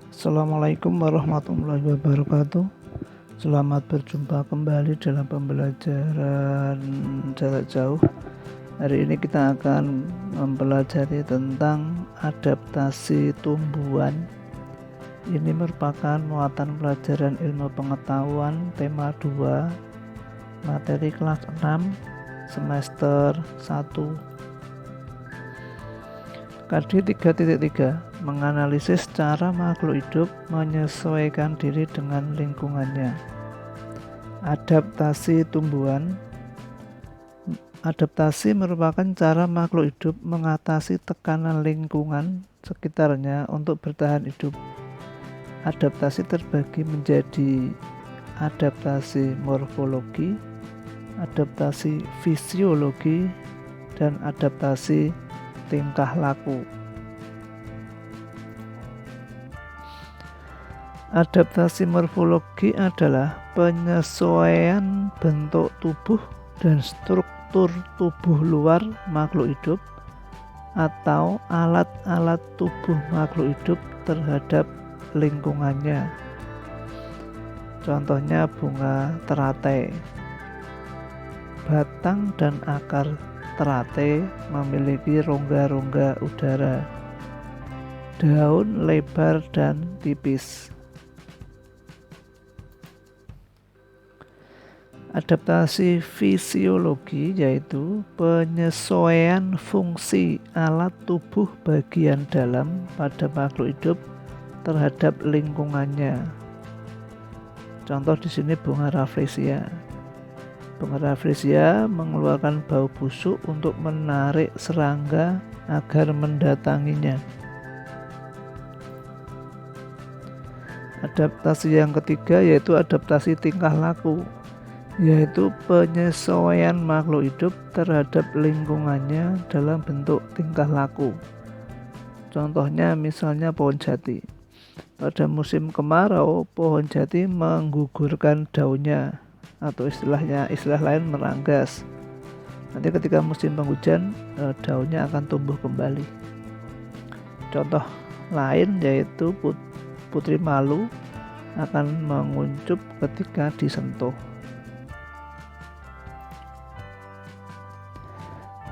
Assalamualaikum warahmatullahi wabarakatuh. Selamat berjumpa kembali dalam pembelajaran jarak jauh. Hari ini kita akan mempelajari tentang adaptasi tumbuhan. Ini merupakan muatan pelajaran ilmu pengetahuan tema 2, materi kelas 6, semester 1. KD 3.3 menganalisis cara makhluk hidup menyesuaikan diri dengan lingkungannya. Adaptasi tumbuhan. Adaptasi merupakan cara makhluk hidup mengatasi tekanan lingkungan sekitarnya untuk bertahan hidup. Adaptasi terbagi menjadi adaptasi morfologi, adaptasi fisiologi, dan adaptasi tingkah laku. Adaptasi morfologi adalah penyesuaian bentuk tubuh dan struktur tubuh luar makhluk hidup atau alat-alat tubuh makhluk hidup terhadap lingkungannya. Contohnya bunga teratai. Batang dan akar teratai memiliki rongga-rongga udara. Daun lebar dan tipis. Adaptasi fisiologi yaitu penyesuaian fungsi alat tubuh bagian dalam pada makhluk hidup terhadap lingkungannya. Contoh di sini bunga rafflesia. Bunga rafflesia mengeluarkan bau busuk untuk menarik serangga agar mendatanginya. Adaptasi yang ketiga yaitu adaptasi tingkah laku, yaitu penyesuaian makhluk hidup terhadap lingkungannya dalam bentuk tingkah laku. Contohnya misalnya pohon jati. Pada musim kemarau, pohon jati menggugurkan daunnya, atau istilah lain meranggas. Nanti ketika musim penghujan, daunnya akan tumbuh kembali. Contoh lain yaitu putri malu akan menguncup ketika disentuh.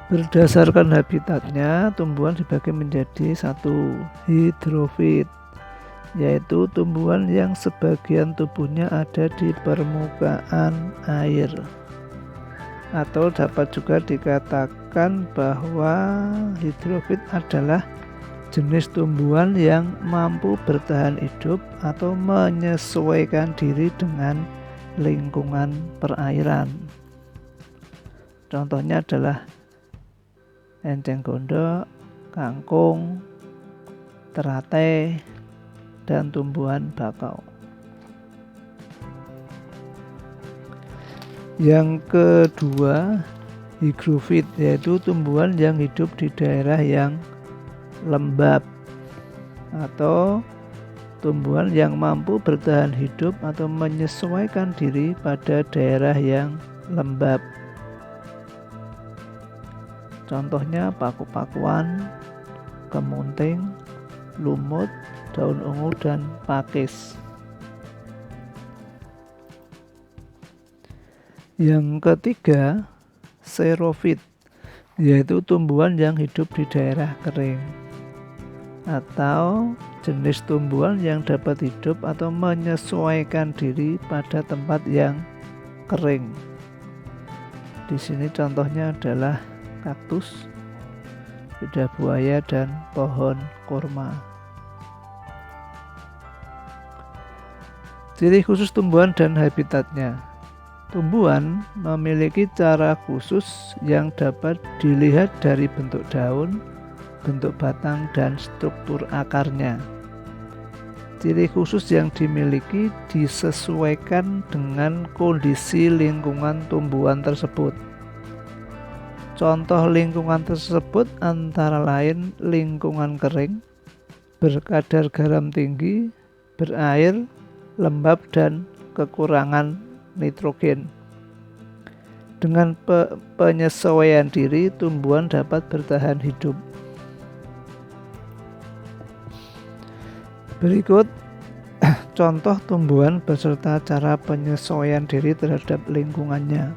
Berdasarkan habitatnya, tumbuhan dibagi menjadi 1. Hidrofit, yaitu tumbuhan yang sebagian tubuhnya ada di permukaan air, atau dapat juga dikatakan bahwa hidrofit adalah jenis tumbuhan yang mampu bertahan hidup atau menyesuaikan diri dengan lingkungan perairan. Contohnya adalah enceng gondok, kangkung, teratai, dan tumbuhan bakau. Yang kedua, higrofit, yaitu tumbuhan yang hidup di daerah yang lembab atau tumbuhan yang mampu bertahan hidup atau menyesuaikan diri pada daerah yang lembab. Contohnya paku-pakuan, kemunting, lumut, daun ungu, dan pakis. Yang ketiga, xerofit, yaitu tumbuhan yang hidup di daerah kering atau jenis tumbuhan yang dapat hidup atau menyesuaikan diri pada tempat yang kering. Di sini contohnya adalah kaktus, lidah buaya, dan pohon kurma. Ciri khusus tumbuhan dan habitatnya. Tumbuhan memiliki cara khusus yang dapat dilihat dari bentuk daun, bentuk batang, dan struktur akarnya. Ciri khusus yang dimiliki disesuaikan dengan kondisi lingkungan tumbuhan tersebut. Contoh lingkungan tersebut antara lain lingkungan kering, berkadar garam tinggi, berair, lembab, dan kekurangan nitrogen. Dengan penyesuaian diri, tumbuhan dapat bertahan hidup. Berikut contoh tumbuhan beserta cara penyesuaian diri terhadap lingkungannya.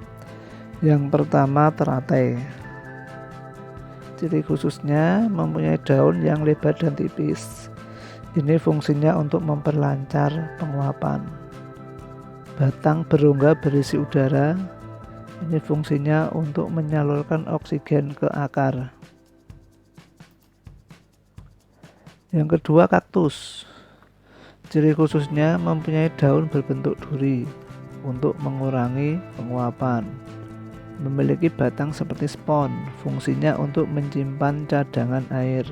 Yang pertama, teratai. Ciri khususnya mempunyai daun yang lebar dan tipis. Ini fungsinya untuk memperlancar penguapan. Batang berongga berisi udara. Ini fungsinya untuk menyalurkan oksigen ke akar. Yang kedua, kaktus. Ciri khususnya mempunyai daun berbentuk duri untuk mengurangi penguapan. Memiliki batang seperti spons, fungsinya untuk menyimpan cadangan air.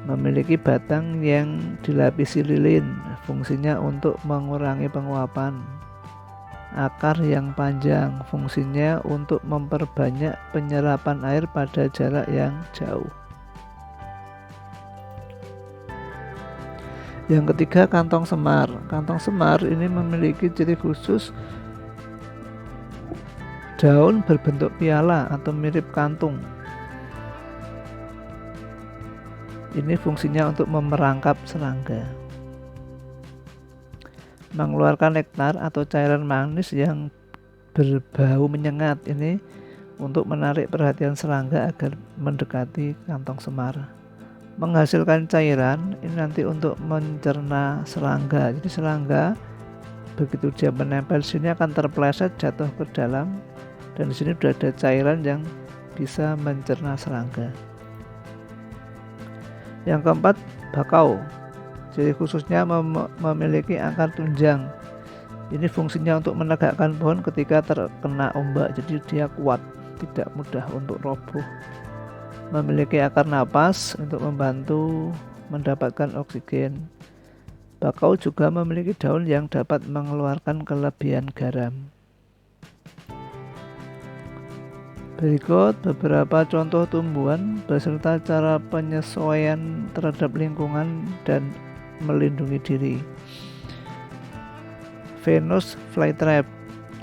Memiliki batang yang dilapisi lilin, fungsinya untuk mengurangi penguapan. Akar yang panjang, fungsinya untuk memperbanyak penyerapan air pada jarak yang jauh. Yang ketiga, kantong semar. Kantong semar ini memiliki ciri khusus daun berbentuk piala atau mirip kantung. Ini fungsinya untuk memerangkap serangga. Mengeluarkan nektar atau cairan manis yang berbau menyengat, ini untuk menarik perhatian serangga agar mendekati kantong semar. Menghasilkan cairan ini nanti untuk mencerna serangga. Jadi serangga begitu dia menempel di sini akan terpeleset jatuh ke dalam, dan di sini sudah ada cairan yang bisa mencerna serangga. Yang keempat, bakau. Ciri khususnya memiliki akar tunjang. Ini fungsinya untuk menegakkan pohon ketika terkena ombak, jadi dia kuat, tidak mudah untuk roboh. Memiliki akar napas untuk membantu mendapatkan oksigen. Bakau juga memiliki daun yang dapat mengeluarkan kelebihan garam. Berikut beberapa contoh tumbuhan beserta cara penyesuaian terhadap lingkungan dan melindungi diri. Venus flytrap.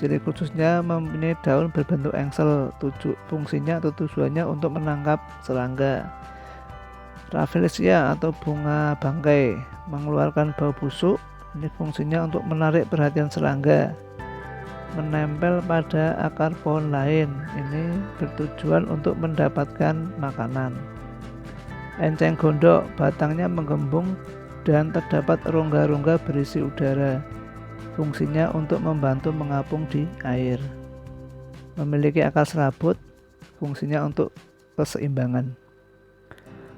Ciri khususnya mempunyai daun berbentuk engsel, fungsinya atau tujuannya untuk menangkap serangga. Rafflesia atau bunga bangkai mengeluarkan bau busuk, ini fungsinya untuk menarik perhatian serangga. Menempel pada akar pohon lain, ini bertujuan untuk mendapatkan makanan. Enceng gondok, batangnya menggembung dan terdapat rongga-rongga berisi udara. Fungsinya untuk membantu mengapung di air. Memiliki akar serabut, fungsinya untuk keseimbangan.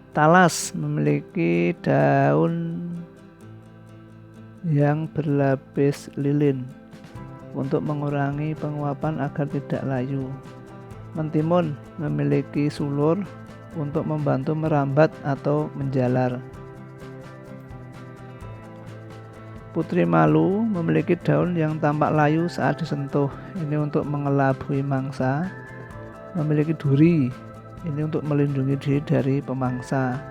Talas memiliki daun yang berlapis lilin untuk mengurangi penguapan agar tidak layu. Mentimun memiliki sulur untuk membantu merambat atau menjalar. Putri malu memiliki daun yang tampak layu saat disentuh, ini untuk mengelabui mangsa. Memiliki duri, ini untuk melindungi diri dari pemangsa.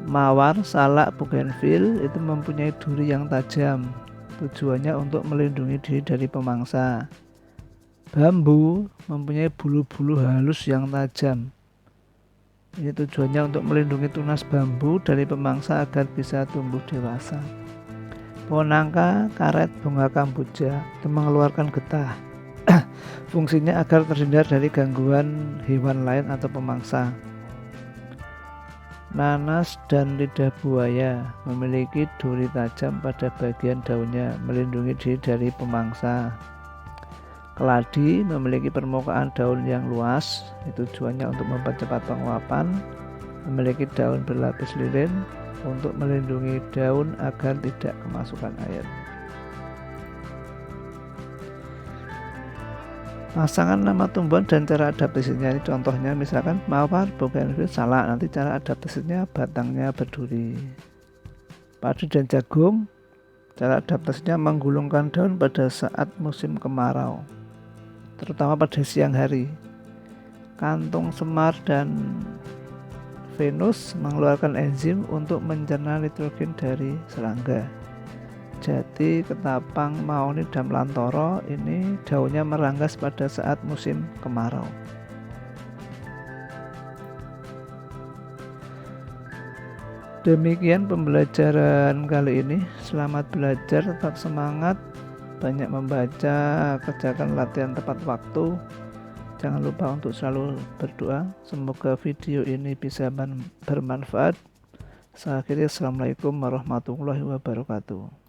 Mawar salak bougainville itu mempunyai duri yang tajam, tujuannya untuk melindungi diri dari pemangsa. Bambu mempunyai bulu-bulu halus yang tajam, ini tujuannya untuk melindungi tunas bambu dari pemangsa agar bisa tumbuh dewasa. Pohon nangka, karet, bunga kamboja itu mengeluarkan getah. Fungsinya agar terhindar dari gangguan hewan lain atau pemangsa. Nanas dan lidah buaya memiliki duri tajam pada bagian daunnya, melindungi diri dari pemangsa. Keladi memiliki permukaan daun yang luas, itu tujuannya untuk mempercepat penguapan. Memiliki daun berlapis lilin untuk melindungi daun agar tidak kemasukan air. Pasangan nama tumbuhan dan cara adaptasinya, ini contohnya misalkan mawar bougainville salak, nanti cara adaptasinya batangnya berduri. Padi dan jagung, cara adaptasinya menggulungkan daun pada saat musim kemarau, terutama pada siang hari. Kantung semar dan Venus mengeluarkan enzim untuk mencerna nitrogen dari serangga. Jati, ketapang, maoni, dan lantoro ini daunnya meranggas pada saat musim kemarau. Demikian pembelajaran kali ini. Selamat belajar, tetap semangat, banyak membaca, kerjakan latihan tepat waktu. Jangan lupa untuk selalu berdoa. Semoga video ini bisa bermanfaat. Saya akhiri, assalamualaikum warahmatullahi wabarakatuh.